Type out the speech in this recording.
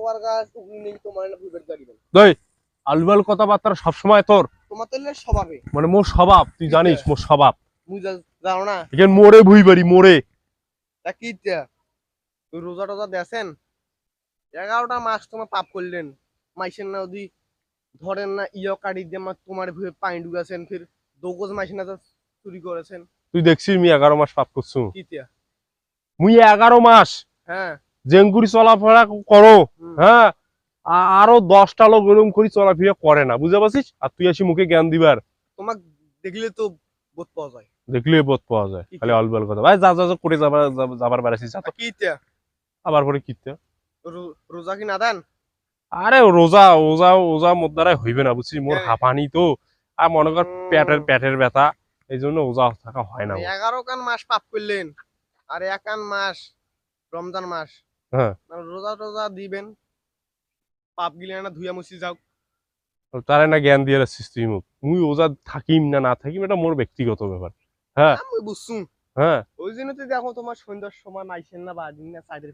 war গাছ উগলি নেই তোমার না ভুবের গাড়িবেন দই আলবাল কথাবার্তা সবসময় তোর তোমার তো স্বভাবে মানে মোর স্বভাব তুই জানিস মোর স্বভাব মুই জানো না এখানে মোড়ে ভুই বাড়ি মোড়ে তা কি রোজা টোজা দেখেন 11টা মাস তোমার পাপ করলেন মাইসেন না যদি ধরেন না ইয় কাটি দিয়ে তোমার ভুয়ে পানি ঢুকাছেন ফির দোগজ মাইসেন না চুরি করেছেন তুই দেখছিস আমি 11 মাস পাপ করছু কি মুই 11 মাস হ্যাঁ জেঙ্গুরি চলাফেরা করো হ্যাঁ আরো 10টা লোক এরকম করে চলাফেরা করে না বুঝতে পারছিস আর তুই আসি মুখে জ্ঞান দিবার তোমাক দেখলে তো বোধ পাওয়া যায় দেখলে বোধ পাওয়া যায় খালি অলবেল কথা ভাই যা যা যা করে যাবার বেড়াছিস কি আবার পরে কিতে রোজা কি না দেন আরে রোজা ওজা ওজা মোর দ্বারাই হইবে না বুঝছিস মোর হাঁপানি তো আর মনে কর পেটের ব্যথা এই জন্য ওজা থাকা হয় না 11 মাস পাপ করলেন আর 1 মাস রমজান মাস হ্যাঁ রোজা টোজা দিবেন পাপ গিলে না ধুইয়া মুছি যাও তারে না জ্ঞান দিয়ে রাখছিস তুই মুখ মুই ওজা থাকিম না না থাকিম এটা মোর ব্যক্তিগত ব্যাপার হ্যাঁ আমি বুঝছুম হ্যাঁ ওই জন্য তো দেখো তোমার সন্ধ্যার সময় নাইছেন না বা দিন না সাইডের